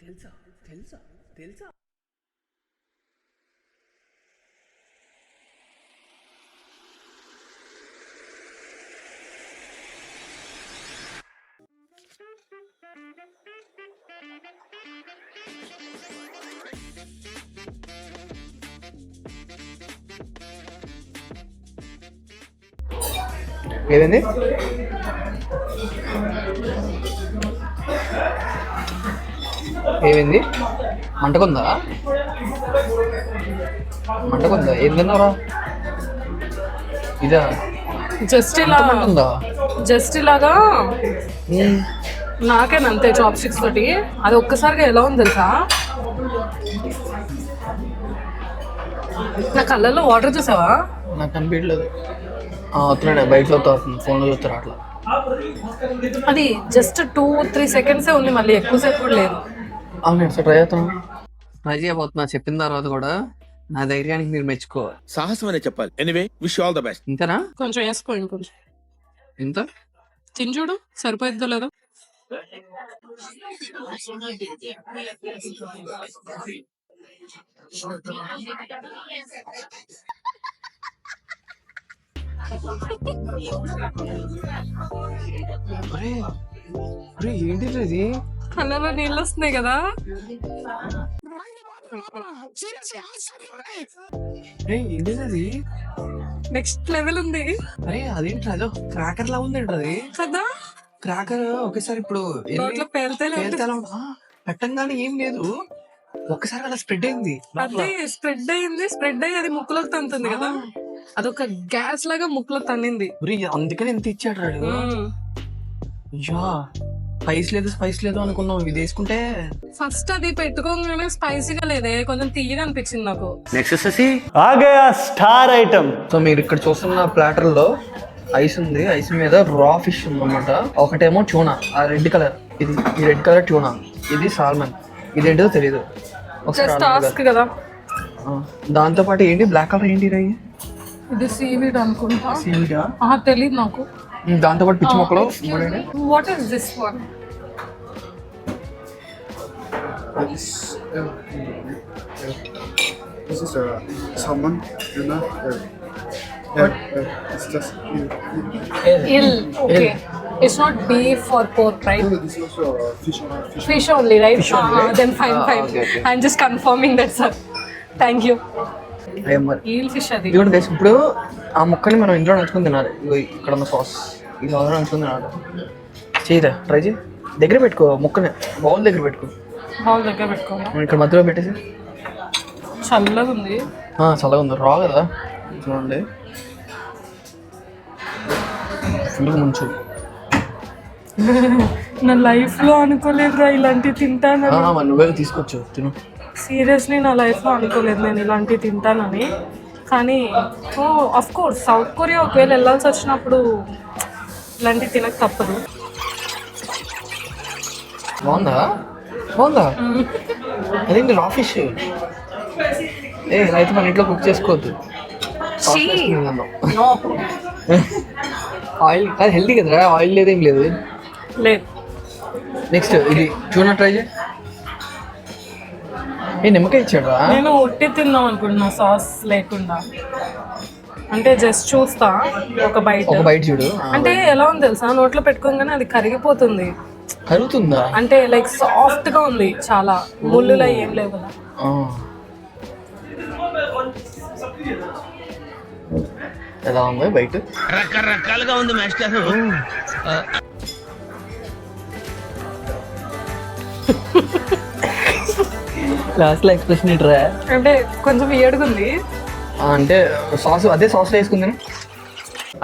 తెలుసా తెలుసా తెలుసా ఏమైంది? ఏమైంది? మంటకుందా? మంటకుందా? ఏం తిన్నారా? ఇదా జస్ట్ ఇలా మంటుందా? జస్ట్ ఇలాగా నాకేనంతే చాప్ స్టిక్స్ తోటి అది ఒక్కసారిగా ఎలా ఉంది తెలుసా? నా కళ్ళల్లో వాటర్ చూసావా? నాకు కనిపించలేదు. వస్తున్నాడు బయటలో వస్తుంది, ఫోన్లో చూస్తారు అట్లా. అది జస్ట్ 2-3 సెకండ్సే ఉంది, మళ్ళీ ఎక్కువసేపు కూడా లేదు. అవును సార్, ట్రై చేస్తాను. ట్రై చేయబోతున్నా. చెప్పిన తర్వాత కూడా నా ధైర్యానికి మీరు మెచ్చుకోవాలి. సాహసం అనే చెప్పాలి. Anyway wish all the best. ఇంతనా? కొంచెం వేసుకో, ఇంకొంచెం ఇంత తిని చూడు సరిపోయిద్దో లేదో. ఏంటి ఇది? కళ్ళలో నీళ్ళు వస్తున్నాయి కదా. ఏంటిది? నెక్స్ట్ లెవెల్ ఉంది. అరే అదేంటి, అదో క్రాకర్ లా ఉంది అది కదా. క్రాకర్ ఒకేసారి ఇప్పుడు నోట్లో పేలితేనే పెట్టంగానే ఏం లేదు, ఒక్కసారి అలా స్ప్రెడ్ అయింది. అది స్ప్రెడ్ అయ్యి అది ముక్కులోకి తంతుంది కదా. అదొక గ్యాస్ లాగా ముక్కులో తన్నింది. అందుకని ఎంత ఇచ్చాడు రాడు. స్పైస్ లేదు అనుకున్నాం, ఇది వేసుకుంటే. ఫస్ట్ అది పెట్టుకోగానే స్పైసీగా లేదే, కొంచెం తీయగా అనిపించింది నాకు. నెక్స్ట్ వచ్చేసి స్టార్ ఐటమ్. సో మీరు ఇక్కడ చూస్తున్న ప్లాటర్ లో ఐస్ ఉంది, ఐస్ మీద రా ఫిష్ ఉంది అనమాట. ఒకటేమో ట్యూనా, ఆ రెడ్ కలర్, ఇది ఈ రెడ్ కలర్ ట్యూనా, ఇది సాల్మన్, ఇదేంటో తెలియదు. కదా. దాంతో పాటు ఏంటి బ్లాక్ కలర్, ఏంటి రై? ఇది సీవీడ్ అనుకుంటా. సీవీడా? తెలీదు నాకు. దాంతో పాటు పిచ్చి మొక్కలు. What is this one? This is salmon, tuna. It's just Eel. Okay. It's not beef or pork, right? no, this is also fish. Fish only, right? Fish only, right? Then fine. Okay. I'm just confirming that, sir. Thank you. Eel fish అది. ఇదిగోండి guys, ఇప్పుడు ఆ ముక్కని మనం ఇంట్లో నంచుకొని తినాలి. ఇక్కడ ఉన్న సాస్ ఇది అందరూ నంచుకొని తినాలి. చేయరా, ట్రై చేయి. దగ్గర పెట్టుకో ముక్కని, బౌల్ దగ్గర పెట్టుకో. బౌల్ దగ్గర పెట్టుకోవాలి. ఇక్కడ మధ్యలో పెట్టేసి. చల్లగా ఉంది. చల్లగా ఉంది, రా కదా. చూడండి, ఫుల్ ముంచు. నా లైఫ్ లో అనుకోలేదురా ఇలాంటివి తింటానని. నువ్వే తీసుకొచ్చు, తిను. సీరియస్లీ నా లైఫ్ లో అనుకోలేదు నేను ఇలాంటివి తింటానని. కానీ ఆఫ్ కోర్స్ సౌత్ కొరియా ఒకవేళ వెళ్ళాల్సి వచ్చినప్పుడు ఇలాంటివి తినక తప్పదు. బాగుందా? అదేంటి రా ఫిష్? అయితే మన ఇంట్లో కుక్ చేసుకోవద్దు. ఆయిల్ అది హెల్తీ కదరా, ఆయిల్ లేదేం లేదు. నెక్స్ట్ ఇది చూడ, ట్రై చేయి. నిమ్మకాయ ఇచ్చాడు. నేను ఉట్టి తిందాం అనుకుంటున్నా, సాస్ లేకుండా. అంటే జస్ట్ చూస్తా, ఒక బైట్ చూడు. అంటే ఎలా ఉంది తెలుసా, నోట్లో పెట్టుకోగానే అది కరిగిపోతుంది. కరుగుతుందా? అంటే లైక్ సాఫ్ట్ గా ఉంది చాలా, ముళ్ళులా ఏం లేవు కదా. ఎలా ఉంది బయట? రకరకాలుగా ఉంది మాస్టర్. లాస్ట్ లో ఎక్స్ప్రెషన్ ఇట్రా. అంటే కొంచెం ఏడుగుంది. అంటే సాస్ అదే సాస్ వేసుకుంది.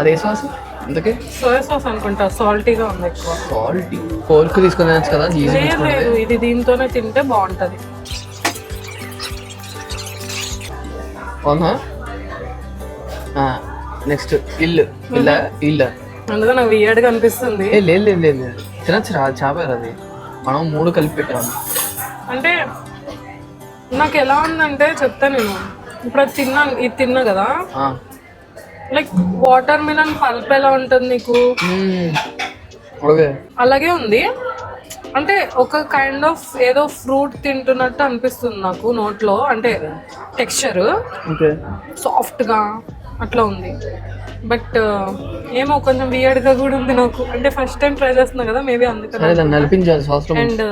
అదే సాస్ అందుకే సోయా సాస్ అనుకుంటా, సాల్టీగా ఉంది ఎక్కువ. సాల్టీ ఫోర్క్ తీసుకుని తినచ్చు కదా. లేదు, ఇది దీంతోనే తింటే బాగుంటది. అవునా? నెక్స్ట్ ఇల్లు. అందులో నాకు వియర్డ్గా అనిపిస్తుంది. లేదు తినచ్చు రా, చాపారు అది. మనం 3 కలిపి పెట్టాము. అంటే నాకు ఎలా ఉందంటే చెప్తా నేను. ఇప్పుడు ఇది తిన్నా కదా, లైక్ వాటర్ మిలన్ పల్ప్ ఎలా ఉంటుంది నీకు, అలాగే ఉంది. అంటే ఒక కైండ్ ఆఫ్ ఏదో ఫ్రూట్ తింటున్నట్టు అనిపిస్తుంది నాకు నోట్లో, అంటే టెక్స్చర్ ఓకే సాఫ్ట్గా అట్లా ఉంది. బట్ ఏమో కొంచెం వియర్డ్గా కూడా ఉంది నాకు, అంటే ఫస్ట్ టైం ట్రై చేస్తున్నా కదా మేబీ అందుకని. సరే దాన్ని నలిపించాలి సాస్. అండ్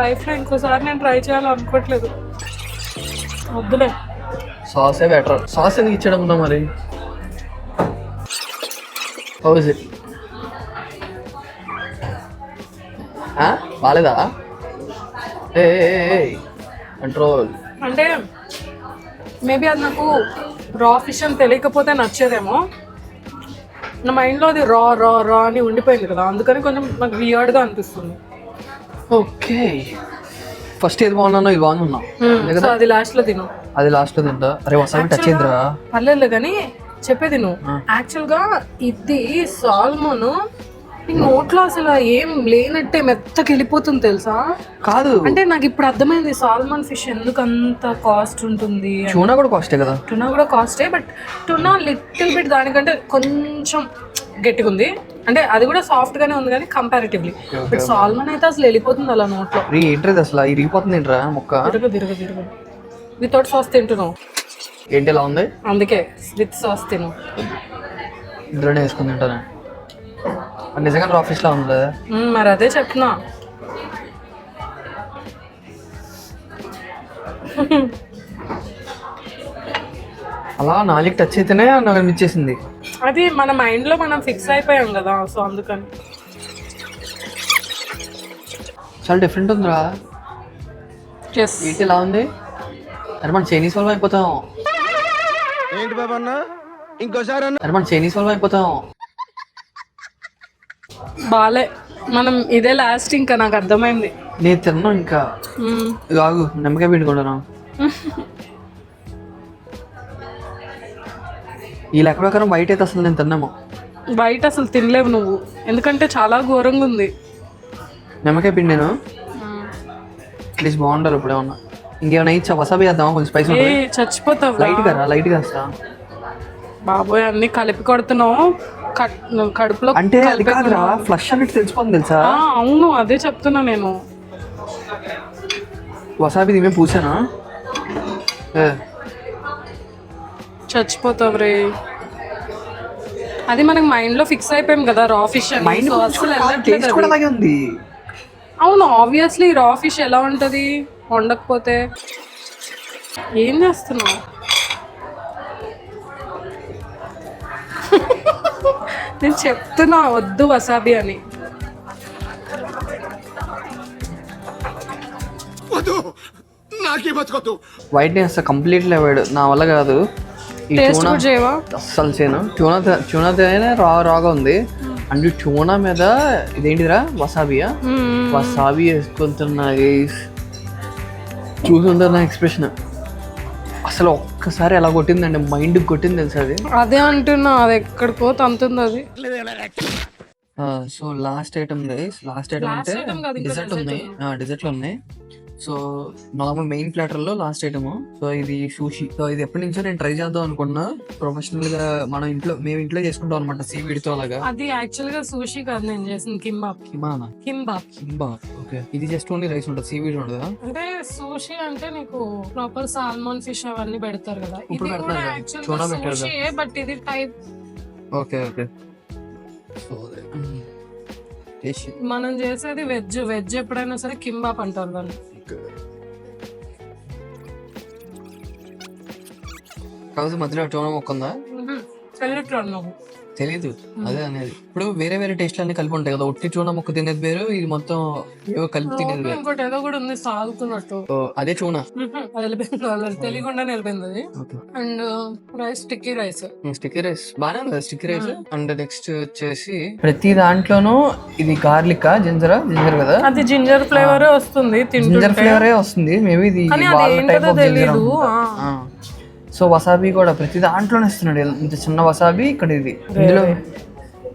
లైఫ్లో ఇంకోసారి నేను ట్రై చేయాలి అనుకోవట్లేదు, వద్దులే. సాసే బెటర్. సాస్ ఎందుకు ఇచ్చడం ఉందా మరి? How is it? బాలేదా? ఏ కంట్రోల్. అంటే మేబీ అది నాకు రా ఫిష్ అని తెలియకపోతే నచ్చేదేమో, నా మైండ్లో అది రా రా రా అని ఉండిపోయింది కదా, అందుకని కొంచెం నాకు వియర్డ్గా అనిపిస్తుంది. ఓకే, ఫస్ట్ ఏది బాగున్నానో ఇది బాగున్నా, సో అది లాస్ట్లో తిను. అది లాస్ట్లో తింటా. అరే వసాబి టచ్ అయిందిరా. పర్లేదు కానీ చెప్పేది నువ్వు, యాక్చువల్గా ఇది సాల్మన్ నోట్లో అసలు ఏం లేనట్టే మెత్తకి వెళ్ళిపోతుంది తెలుసా. కాదు అంటే నాకు ఇప్పుడు అర్థమైంది సాల్మన్ ఫిష్ ఎందుకు అంత కాస్ట్ ఉంటుంది. టూనా కూడా కాస్టే కదా. టూనా కూడా కాస్టే, బట్ టూనా లిటిల్ బిట్ దానికంటే కొంచెం గట్టిగా ఉంది, అంటే అది కూడా సాఫ్ట్ గానే ఉంది కానీ కంపారిటివ్లీ. బట్ సాల్మన్ అయితే అసలు వెళ్ళిపోతుంది అలా నోట్లో. ఏంటది అసలు ఇరిగిపోతుంది ఏంట్రా మొక్క? తిరగ వితౌట్ సాస్ తింటున్నావు ఏంటి ఎలా ఉంది? అందుకే విత్ సాస్ తిను. ఇందులోనే వేసుకుని తింటాను. నిజంగా రా ఫిష్ లా ఉంది. మరి అదే చెప్తున్నా. అలా నాలుగు టచ్ అయితేనే నాకు అనిపించేసింది. అది మన మైండ్ లో మనం ఫిక్స్ అయిపోయాం కదా, సో అందుకని. చాలా డిఫరెంట్ ఉందిరా. ఏంటి ఎలా ఉంది? అరే మన చైనీస్ వాళ్ళు అయిపోతాం. ఏంటి బాబా అన్న ఇంకోసారి? అరే మన చైనీస్ వాళ్ళు అయిపోతాం. బాలే, మనం ఇదే లాస్ట్. ఇంకా నాకు అర్థమైంది. నేను తిన్నా ఇంకా. ఆగు నిమ్మకాయ పిండుకుంటాను. ఈ లెక్క ప్రకారం బయట అయితే అసలు నేను తిన్నాము. బయట అసలు తినలేవు నువ్వు, ఎందుకంటే చాలా ఘోరంగా ఉంది. నిమ్మకాయ పిండాను అట్లీస్ట్ బాగుంటారు. ఇప్పుడు ఏమన్నా ఇంకేమైనా ఇచ్చా వసాబి వేద్దామా? కొంచెం స్పైసీ చచ్చిపోతావు. లైట్ గా వస్తా. బాబోయ్ అన్ని కలిపి కొడుతున్నావు కడుపులో. అంటే అది కాదురా, ఫ్లష్ అన్నట్టు తెలిసిపోతుంది తెలుసా. అవును అదే చెప్తున్నా నేను. వసాబి దీని పూసానా? చచ్చిపోతావు రే. అది మనకి మైండ్ లో ఫిక్స్ అయిపోయాం కదా రా ఫిష్ అని. ఉంది. అవును ఆబ్వియస్లీ రా ఫిష్ ఎలా ఉంటది వండకపోతే. ఏం చేస్తున్నావు? నేను చెప్తున్నా వద్దు వసాబి అని. వైట్నెస్ కంప్లీట్లీ అవాయిడ్, నా వల్ల కాదు. ఈ ట్యూనా అస్సలు చేయను. ట్యూనా తినే రాగా ఉంది. అండ్ ట్యూనా మీద ఇదేంటిదిరా వసాబియా? వసాబి వేసుకుంటున్నా చూసుంటారు నా ఎక్స్ప్రెషన్. అసలు ఒక్కసారి ఎలా కొట్టిందండి, మైండ్ కొట్టింది తెలుసా అది. అదే అంటున్నా, అది ఎక్కడికో తంతుంది అది. సో లాస్ట్ ఐటమ్ అంటే డిజర్ట్ ఉంది. డిజర్ట్లు ఉన్నాయి. సో నార్మల్ మెయిన్ ప్లాటర్ లో లాస్ట్ ఐటమ్. సో ఇది సూషి. సో ఇది ఎప్పటి నుంచో నేను ట్రై చేద్దాం అనుకున్నా. ప్రొఫెషనల్ గా మనం మేము ఇంట్లో చేసుకుంటాం అనమాట సీవీడ్ తో అలాగా. అది యాక్చువల్ గా సూషి కాదు, నేను చేసింది కింబాబ్. కింబాబ్ ఓకే. ఇది జస్ట్ ఓన్లీ రైస్ ఉంటుంది, సీవీడ్ ఉండదు. అంటే సూషి అంటే నీకు ప్రాపర్ సాల్మన్ ఫిష్ అవన్నీ పెడతారు కదా. ఇప్పుడు పెడతారు బట్ ఇది టైప్. ఓకే మనం చేసేది వెజ్ ఎప్పుడైనా సరే కింబాబ్ అంటారు దాన్ని. కాదు మధ్యలో టోనా మొక్క ఉందా? తెలీదు అదే అనేది. ఇప్పుడు వేరే వేరే టేస్ట్ అన్ని కలిపి ఉంటాయి కదా. ఒట్టి చూనా మొక్క తినేది వేరు, ఇది మొత్తం ఏవో కలిపి తినేది వేరు. ఇంకోటి ఏదో కూడా ఉంది సాగుతున్నట్టు. అదే చూనా తెలియకుండా నిలిపింది అది. అండ్ రైస్ స్టిక్కీ రైస్ బానే ఉంది. Sticky rice. అండ్ నెక్స్ట్ వచ్చేసి ప్రతి దాంట్లోనూ ఇది గార్లిక్ జింజర్ కదా. అది జింజర్ ఫ్లేవర్ వస్తుంది, జింజర్ ఫ్లేవరే వస్తుంది. మేబీ ఇది తెలీదు. సో వసాబీ కూడా ప్రతి దాంట్లోనే ఇస్తున్నాడు. ఇంత చిన్న వసాబీ ఇక్కడ ఇది.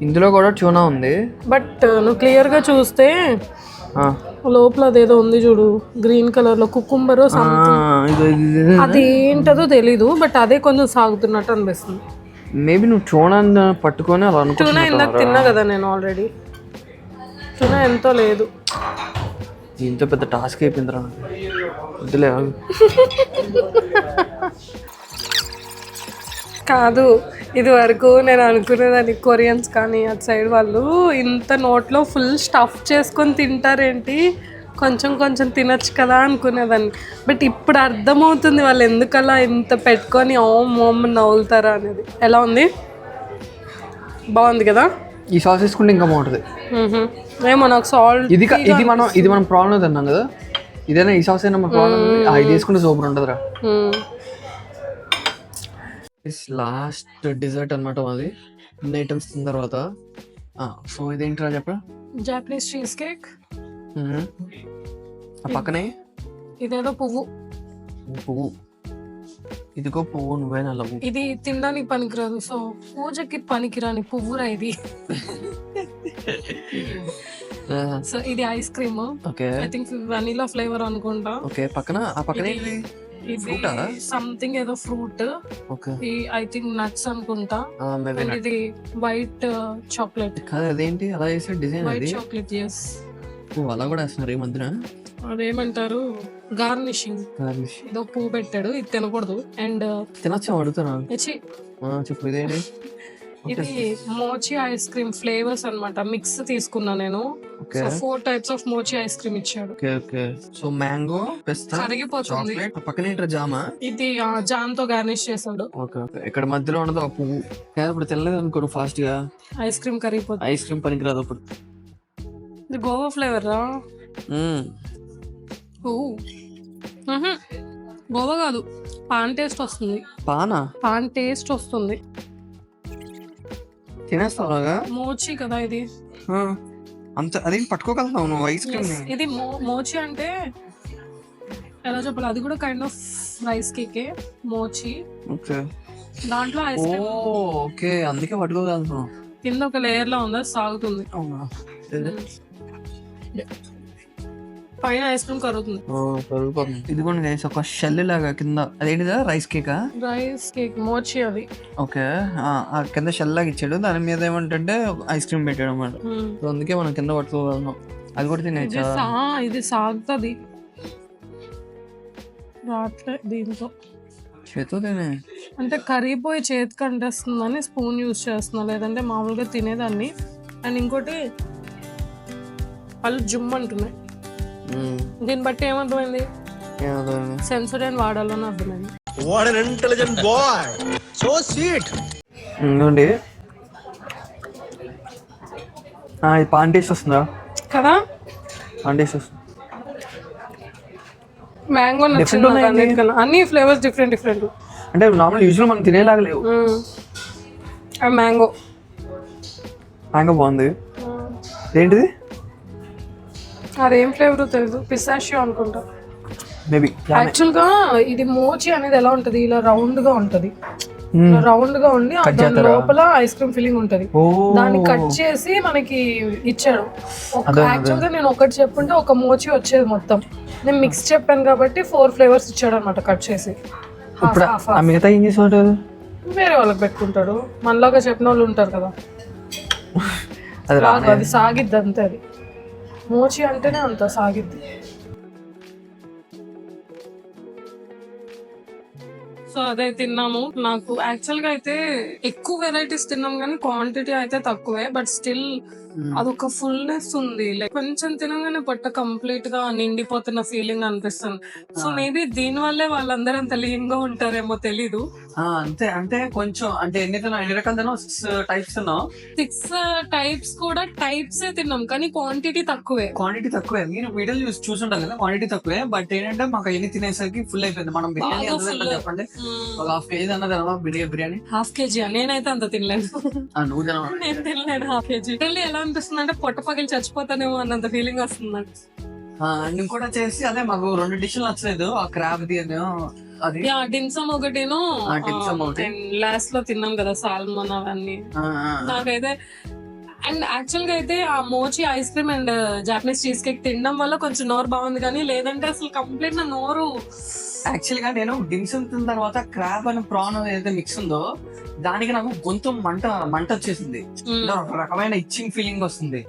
ఇందులో కూడా ట్యూనా ఉంది. బట్ నువ్వు క్లియర్ గా చూస్తే లోపల అదేదో ఉంది చూడు, గ్రీన్ కలర్ లో కుకుంబర్ అది ఏంటదో తెలీదు. బట్ అదే కొంచెం సాగుతున్నట్టు అనిపిస్తుంది. మేబీ నువ్వు ట్యూనా పట్టుకొని అలా ట్యూనా ఇందాక తిన్నా కదా నేను ఆల్రెడీ. ట్యూనా ఎంతో లేదు. దీంతో పెద్ద టాస్క్ అయిపోయిందిరా వద్దులే ఆగు. కాదు, ఇది వరకు నేను అనుకునేదాన్ని కొరియన్స్ కానీ అటు సైడ్ వాళ్ళు ఇంత నోట్లో ఫుల్ స్టఫ్ చేసుకొని తింటారేంటి, కొంచెం కొంచెం తినచ్చు కదా అనుకునేదాన్ని. బట్ ఇప్పుడు అర్థమవుతుంది వాళ్ళు ఎందుకలా ఇంత పెట్టుకొని ఓమ్ ఓమ్ నవ్వులుతారా అనేది. ఎలా ఉంది? బాగుంది కదా. ఈ సాస్ వేసుకుంటే ఇంకా బాగుంటుంది. ఏమో నాకు సాల్ట్ ఇది మనం ప్రాబ్లం తిన్నాం కదా, ఇదేనా ఈ సాస్ అయినా మన ప్రాబ్లం ఇది వేసుకుంటే సూపర్ ఉంటుందిరా. లాస్ట్ డిజర్ట్ అనమాట అది, ఇన్ని ఐటమ్స్ తిన్న తర్వాత. సో ఇదేంటిరా చెప్పరా? Japanese cheese cake. ఆ పక్కనే ఇదేదో పువ్వు. పువ్వు, ఇదిగో పువ్వు, నువ్వే నల్ల పువ్వు. ఇది తినడానికి పనికిరాదు, సో పూజకి పనికిరాని పువ్వురా ఇది. సో ఇది ice cream. Okay, I think vanilla flavour అనుకుంటా. ఓకే, ఆ పక్కనే ఇది సంథింగ్ ఏదో fruit. Okay, I think nuts అనుకుంటా. And ఇది వైట్ చాక్లెట్. కాదు అదేంటి అలా వేసే డిజైన్? వైట్ అది చాక్లెట్, ఎస్. అలా కూడా వేస్తున్నారు ఈ మధ్యన. అదేమంటారు, గార్నిషింగ్. ఏదో పువ్వు పెట్టాడు, ఇది తినకూడదు. అండ్ తినొచ్చా అడుగుతున్నా, చెప్పు ఇదేంటి? ఇది మోచి ఐస్ క్రీమ్ ఫ్లేవర్స్ అన్నమాట, మిక్స్ తీసుకున్నా నేను. So 4 types of mochi ice cream ఇచ్చాడు. ఓకే ఓకే, సో మ్యాంగో, పిస్తా, కరిగిపోతుంది. చాక్లెట్, పక్కనే జామ. ఇది జామ్ తో గార్నిష్ చేసాడు. ఓకే ఓకే, ఇక్కడ మధ్యలో ఉన్నది ఒక పువ్వు. ఇప్పుడు తెల్లదు అనుకో ఫాస్ట్ గా, ఐస్ క్రీమ్ కరిగిపోతుంది. ఐస్ క్రీమ్ పనికిరాదు అప్పుడు. ఇది గోవా ఫ్లేవర్ రా. గోవా కాదు, పాన్ టేస్ట్ వస్తుంది. పాన్ టేస్ట్ వస్తుంది. తినేస్తావుగా, మోచి కదా ఇది. అంత అదేం పట్టుకోగలుగుతావు నువ్వు ఐస్ క్రీమ్? ఇది మోచి అంటే ఎలా చెప్పాలి, అది కూడా kind of rice cake mochi. Okay, దాంట్లో ఐస్ క్రీమ్. ఓకే, అందుకే పట్టుకోగలుగుతావు. కింద ఒక లేయర్ లో ఉందా, సాగుతుంది. అవునా, పైన ఐస్ క్రీమ్ కరుగుతుంది. ఇది కూడా గైస్ ఒక షెల్ లాగా కింద, అదేంటిదా రైస్ కేకా? రైస్ కేక్ మోచి అది. ఓకే, ఆ కింద షెల్ లాగా ఇచ్చాడు, దాని మీద ఏమంటే ఐస్ క్రీమ్ పెట్టాడు అన్నమాట. సో అందుకే మనం కింద పట్టుకోగలుగుతాం. అది కూడా తినేచ్చా? ఇది సాగుతుంది రాట్లే దీంతో. చేతో తినే అంటే కరిగిపోయి చేతికి అంటేస్తుందని స్పూన్ యూజ్ చేస్తున్నా, లేదంటే మామూలుగా తినేదాన్ని. అండ్ ఇంకోటి వాళ్ళు జుమ్ అంటున్నాయి. దీన్ని బట్టి ఏమర్థమైంది, సెన్సోడైన్ వాడాలని అర్థమైంది. What an intelligent boy, so sweet. ఇంకోండి ఇది పాన్ టేస్ట్ వస్తుందా కదా, పాన్ టేస్ట్ వస్తుంది. మ్యాంగో నచ్చింది, అన్ని ఫ్లేవర్స్ డిఫరెంట్ డిఫరెంట్. అంటే నార్మల్ యూజువల్ మనం తినేలాగా లేవు. మ్యాంగో బాగుంది. ఏంటిది అదేం ఫ్లేవర్ తెలియదు, పిస్తాషియో అనుకుంటా మేబీ. యాక్చువల్ గా ఇది మోచి అనేది ఎలా ఉంటది, ఇలా రౌండ్ గా ఉంటది. రౌండ్ గా ఉండి దాని లోపల ఐస్ క్రీమ్ ఫిల్లింగ్ ఉంటది. దాన్ని కట్ చేసి మనకి ఇచ్చాడు. యాక్చువల్ గా నేను ఒకటి చెప్పుంటే ఒక మోచి వచ్చేది మొత్తం. నేను మిక్స్ చెప్పాను కాబట్టి 4 flavors ఇచ్చాడు అనమాట కట్ చేసి. మిగతా ఏం చేసేవాడు? వేరే వాళ్ళకి పెట్టుకుంటాడు, మనలాగా చెప్పిన వాళ్ళు ఉంటారు కదా. అది సాగిద్ది అంతే, అది మోచి అంటేనే అంత సాగిద్ది. సో అదే తిన్నాము. నాకు యాక్చువల్ గా అయితే ఎక్కువ వెరైటీస్ తిన్నాం కానీ క్వాంటిటీ అయితే తక్కువే. బట్ స్టిల్ అదొక ఫుల్నెస్ ఉంది. లైక్ కొంచెం తినగానే పొట్ట కంప్లీట్ గా నిండిపోతున్న ఫీలింగ్ అనిపిస్తుంది. సో మేబీ దీని వల్లే వాళ్ళందరూ అంత లీన్ గా ఉంటారేమో తెలీదు. అంతే అంటే కొంచెం అంటే ఎన్ని రకాలు తిన్నావు? 6 types తిన్నావు. 6 types కూడా టైప్స్ తిన్నాం కానీ క్వాంటిటీ తక్కువే. మీరు వీడియో చూసుంటారు కదా, క్వాంటిటీ తక్కువే. బట్ ఏంటంటే మాకు ఎన్ని తినేసరికి ఫుల్ అయిపోయింది. మనం బిర్యానీ చెప్పండి, ఒక 1/2 kg అన్నది బిర్యానీ. 1/2 kg నేనైతే అంత తినలేదు. నువ్వు తినవా? నేను తినలేదు 1/2 kg. ఎలా అనిపిస్తుంది అంటే పొట్ట పగిలి చచ్చిపోతానేమో అన్నంత ఫీలింగ్ వస్తుంది. ఇంకోటి వచ్చేసి అదే మాకు 2 డిష్లు నచ్చలేదు. ఆ క్రాబ్ ది అది డిమ్సమ్ ఒకటేనో, లాస్ట్ లో తిన్నాం కదా సాల్మన్ అవన్నీ. నాకైతే అండ్ యాక్చువల్ గా అయితే ఆ mochi ice cream and Japanese cheesecake తినడం వల్ల కొంచెం నోరు బాగుంది, కానీ లేదంటే అసలు కంప్లీట్ నా నోరు. యాక్చువల్ గా నేను డిమ్సమ్ తిన్న తర్వాత క్రాబ్ అండ్ ప్రాన్ ఏదైతే మిక్స్ ఉందో దానికి నాకు గొంతు మంట వచ్చేసింది. ఒక రకమైన ఇచ్చింగ్ ఫీలింగ్ వస్తుంది.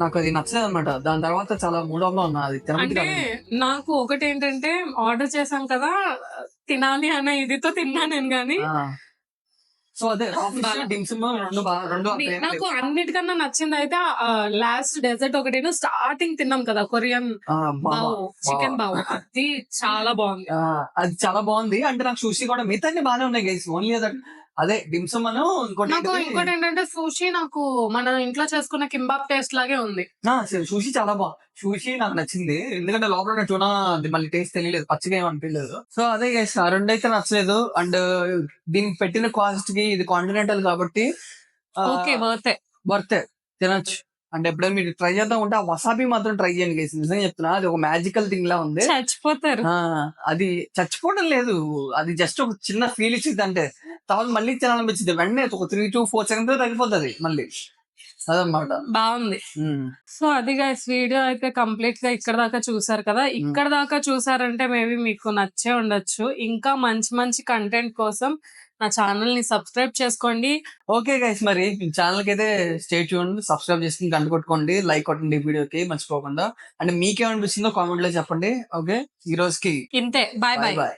నాకు అది నచ్చలేదు అనమాట. దాని తర్వాత చాలా మూడోలో ఉన్నా అది తినబుద్ధి అంటే కాలేదు. నాకు ఒకటి ఏంటంటే ఆర్డర్ చేశాం కదా తినాలి అనే ఇదితో తిన్నా నేను కానీ సో అదే డిమ్సమ్ రెండు నాకు అన్నిటికన్నా నచ్చింది అయితే లాస్ట్ డెజర్ట్ ఒకటి స్టార్టింగ్ తిన్నాం కదా కొరియన్ బావ్ చికెన్ బావ్ అది చాలా బాగుంది. అది చాలా బాగుంది. అంటే నాకు సూషి కూడా మిగతా బాగానే ఉన్నాయి గైస్. ఓన్లీ అదే డిమ్సమ్ అను నాకు ఇంకోటి ఇంకోటి ఏంటంటే సూషి నాకు మన ఇంట్లో చేసుకున్న కింబాబ్ టేస్ట్ లాగే ఉంది. సూషి చాలా బాగుంది. సూషి నాకు నచ్చింది ఎందుకంటే లోపల చూడ మళ్ళీ టేస్ట్ తెలియలేదు, పచ్చిగా ఏమనిపించలేదు. సో అదే గైస్ ఆ రెండు అయితే నచ్చలేదు. అండ్ దీనికి పెట్టిన కాస్ట్ కి ఇది కాంటినెంటల్ కాబట్టి ఓకే వర్త్ తినొచ్చు. అంటే ఎప్పుడైనా మీరు ట్రై చేద్దాం ఉంటే ఆ వసాబి మాత్రం ట్రై చేయండి గైస్. నిజంగా చెప్తున్నా అది ఒక మ్యాజికల్ థింగ్ లా ఉంది. చచ్చిపోతారు. అది చచ్చిపోవడం లేదు, అది జస్ట్ ఒక చిన్న ఫీల్ ఇచ్చింది. అంటే తర్వాత మళ్ళీ తినాలనిపించింది వెంటనే ఒక 3 to 4 seconds తగ్గిపోతుంది మళ్ళీ. అదనమాట. బాగుంది. సో అది గైస్ వీడియో అయితే కంప్లీట్ గా ఇక్కడ దాకా చూసారు కదా. ఇక్కడ దాకా చూసారంటే మేబీ మీకు నచ్చే ఉండొచ్చు. ఇంకా మంచి మంచి కంటెంట్ కోసం నా ఛానల్ ని సబ్స్క్రైబ్ చేసుకోండి. ఓకే గైస్, మరి ఛానల్ కి అయితే స్టే ట్యూన్డ్, సబ్స్క్రైబ్ చేసుకుని గంట కొట్టుకోండి, లైక్ కొట్టండి వీడియోకి మర్చిపోకుండా. అంటే మీకేమనిపిస్తుందో కామెంట్ లో చెప్పండి. ఓకే, ఈ రోజుకి ఇంతే, బాయ్ బాయ్. బాయ్.